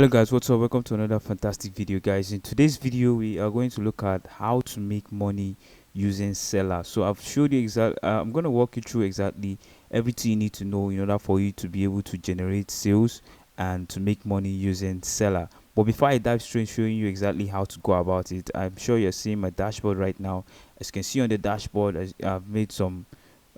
Hello guys, what's up? Welcome to another fantastic video, guys. In today's video we are going to look at how to make money using Selar. So I've showed you I'm going to walk you through exactly everything you need to know in order for you to be able to generate sales and to make money using Selar. But before I dive straight showing you exactly how to go about it, I'm sure you're seeing my dashboard right now. As you can see on the dashboard, I've made some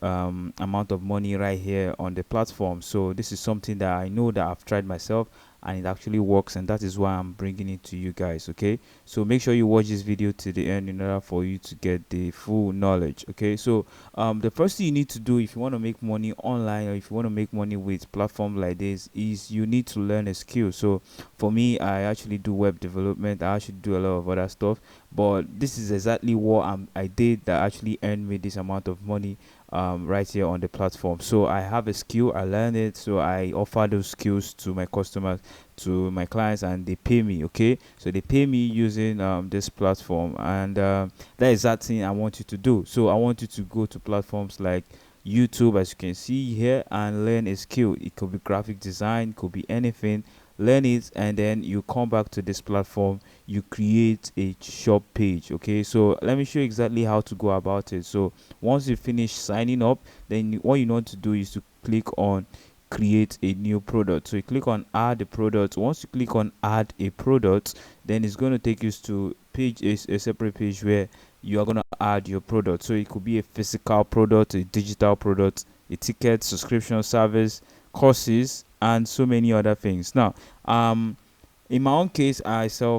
amount of money right here on the platform. So this is something that I know that I've tried myself and it actually works, and that is why I'm bringing it to you guys. Okay, so make sure you watch this video to the end in order for you to get the full knowledge. Okay, so the first thing you need to do if you want to make money online, or if you want to make money with platforms like this, is you need to learn a skill. So for me, I actually do web development. I actually do a lot of other stuff, but this is exactly what I did that actually earned me this amount of money right here on the platform. So I have a skill, I learned it, so I offer those skills to my customers, to my clients, and they pay me. Okay, so they pay me using this platform, and that is that thing I want you to do. So I want you to go to platforms like YouTube, as you can see here, and learn a skill. It could be graphic design, could be anything. Learn it, and then you come back to this platform, you create a shop page. Okay, so let me show you exactly how to go about it. So once you finish signing up, then what you want to do is to click on create a new product. So you click on add a product. Once you click on add a product, then it's going to take you to a separate page where you are going to add your product. So it could be a physical product, a digital product, a ticket, subscription service, courses, and so many other things. Now in my own case, I sell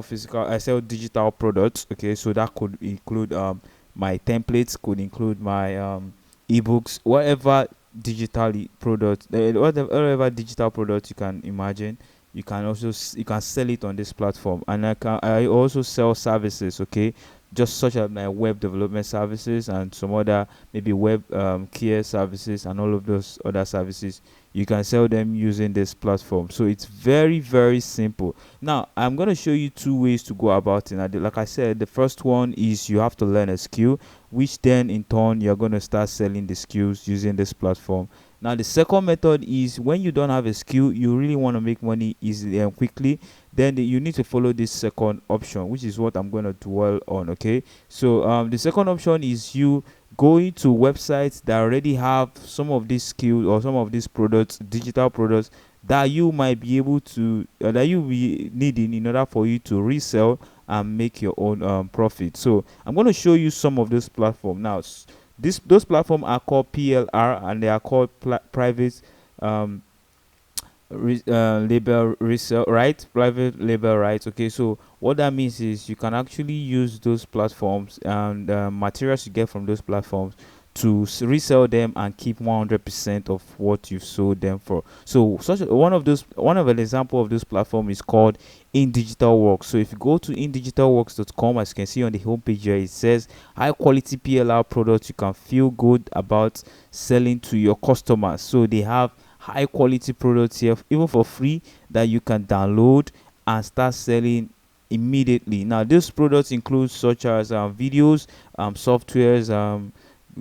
digital products. Okay, so that could include my templates, could include my ebooks, whatever whatever digital product you can imagine. You can also you can sell it on this platform, and I also sell services. Okay, just such as my web development services and some other maybe web care services and all of those other services. You can sell them using this platform. So it's very, very simple. Now I'm going to show you two ways to go about it. Like I said, the first one is you have to learn a skill, which then in turn you're going to start selling the skills using this platform. Now the second method is when you don't have a skill, you really want to make money easily and quickly, then you need to follow this second option, which is what I'm going to dwell on. Okay, so the second option is you going to websites that already have some of these skills or some of these products, digital products, that you might be able to that you be needing in order for you to resell and make your own profit. So I'm going to show you some of those platforms now. Those platforms are called PLR, and they are called private label resale, right? Private label rights. Okay, so what that means is you can actually use those platforms and materials you get from those platforms to resell them and keep 100% of what you've sold them for. So one of an example of this platform is called In Digital Works. So if you go to indigitalworks.com, as you can see on the homepage here, it says high quality PLR products you can feel good about selling to your customers. So they have high quality products here, even for free, that you can download and start selling immediately. Now these products include such as videos, softwares,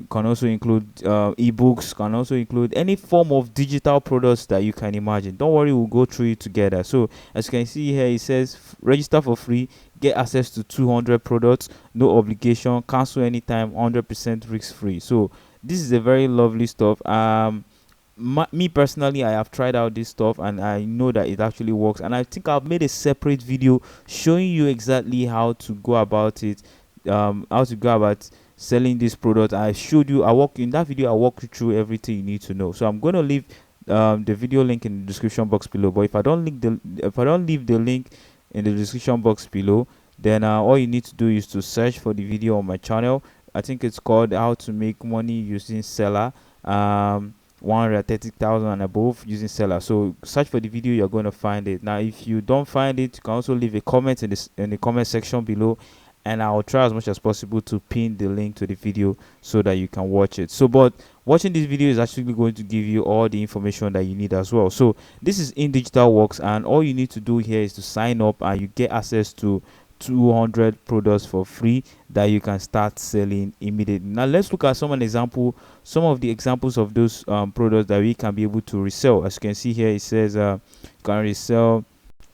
can also include ebooks, can also include any form of digital products that you can imagine. Don't worry, we'll go through it together. So as you can see here, it says register for free, get access to 200 products, no obligation, cancel anytime, 100% risk free. So this is a very lovely stuff. Me personally, I have tried out this stuff and I know that it actually works, and I think I've made a separate video showing you exactly how to go about it, how to go about selling this product. I showed you, I walk in that video, I walk you through everything you need to know. So I'm going to leave the video link in the description box below, but if I don't leave the link in the description box below, then all you need to do is to search for the video on my channel. I think it's called how to make money using Selar, 130,000 and above using Seller. So search for the video, you're going to find it. Now if you don't find it, you can also leave a comment in the comment section below, and I'll try as much as possible to pin the link to the video so that you can watch it. So but watching this video is actually going to give you all the information that you need as well. So this is In Digital Works, and all you need to do here is to sign up and you get access to 200 products for free that you can start selling immediately. Now let's look at some of the examples of those products that we can be able to resell. As you can see here, it says you can resell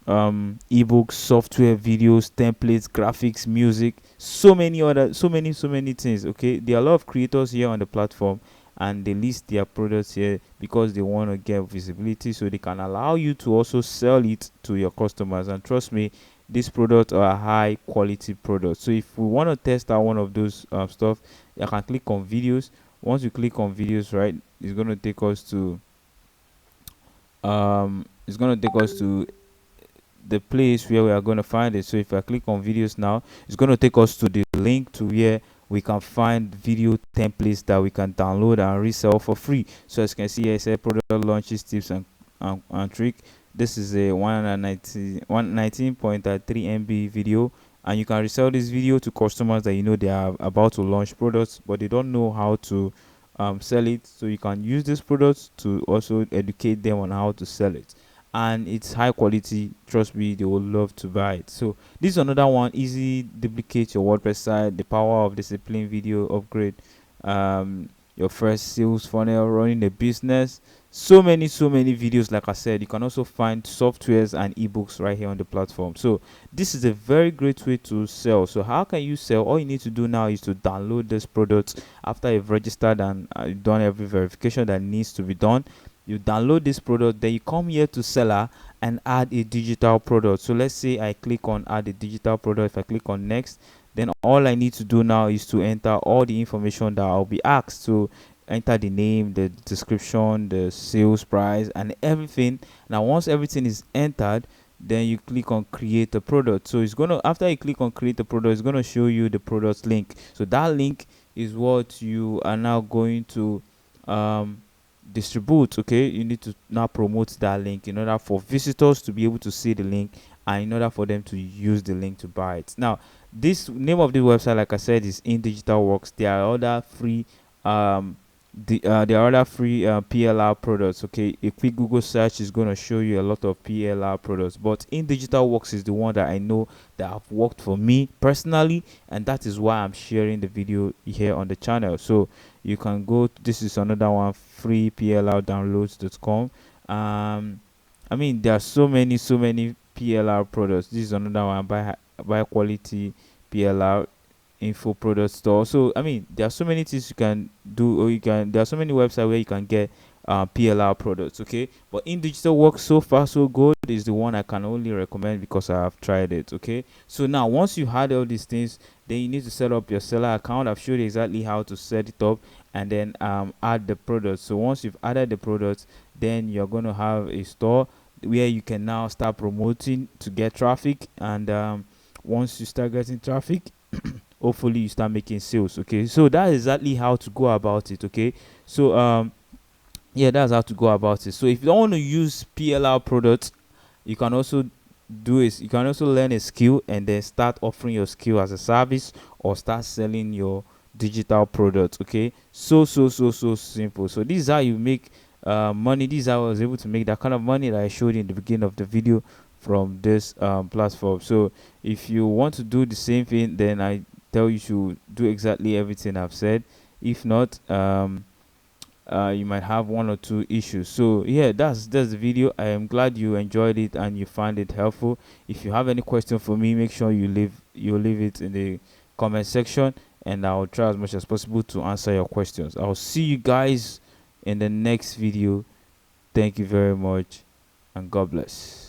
ebooks, software, videos, templates, graphics, music, so many other, so many things. Okay, there are a lot of creators here on the platform, and they list their products here because they want to get visibility, so they can allow you to also sell it to your customers. And trust me, these products are high quality products. So if we want to test out one of those stuff, you can click on videos. Once you click on videos, right, it's going to take us to the place where we are going to find it. So if I click on videos now, it's going to take us to the link to where we can find video templates that we can download and resell for free. So as you can see here, it says product launches tips and trick. This is a 119.3 MB video, and you can resell this video to customers that you know they are about to launch products, but they don't know how to sell it. So you can use these products to also educate them on how to sell it, and it's high quality. Trust me, they will love to buy it. So this is another one: easy duplicate your WordPress site, the power of discipline video upgrade, your first sales funnel, running a business. So many videos. Like I said, you can also find softwares and ebooks right here on the platform. So this is a very great way to sell. So how can you sell? All you need to do now is to download this product after you've registered and done every verification that needs to be done. You download this product, then you come here to Selar and add a digital product. So let's say I click on add a digital product. If I click on next, then all I need to do now is to enter all the information that I'll be asked. So enter the name, the description, the sales price, and everything. Now once everything is entered, then you click on create a product. So it's gonna, after you click on create a product, it's gonna show you the product link. So that link is what you are now going to distribute. Okay, you need to now promote that link in order for visitors to be able to see the link, and in order for them to use the link to buy it. Now this name of the website, like I said, is In Digital Works. There are other free there are other free PLR products. Okay, a quick Google search is going to show you a lot of PLR products, but In Digital Works is the one that I know that have worked for me personally, and that is why I'm sharing the video here on the channel. So you can go, this is another one, free PLRdownloads.com. I mean, there are so many PLR products. This is another one, by quality PLR info product store. So I mean, there are so many things you can do, or there are so many websites where you can get PLR products. Okay, but In Digital Works, so far so good, is the one I can only recommend because I have tried it. Okay, so now once you had all these things, then you need to set up your seller account. I've showed you exactly how to set it up, and then add the products. So once you've added the products, then you're going to have a store where you can now start promoting to get traffic. And once you start getting traffic, hopefully you start making sales. Okay, so that's exactly how to go about it. Okay, so yeah, that's how to go about it. So if you don't want to use PLR products, you can also do is you can also learn a skill and then start offering your skill as a service, or start selling your digital products. Okay, so simple. So this is how you make money. This is how I was able to make that kind of money that I showed you in the beginning of the video from this platform. So if you want to do the same thing, then I tell you to do exactly everything I've said. If not, you might have one or two issues. So yeah, that's the video. I am glad you enjoyed it and you find it helpful. If you have any question for me, make sure you leave it in the comment section, and I'll try as much as possible to answer your questions. I'll see you guys in the next video. Thank you very much, and God bless.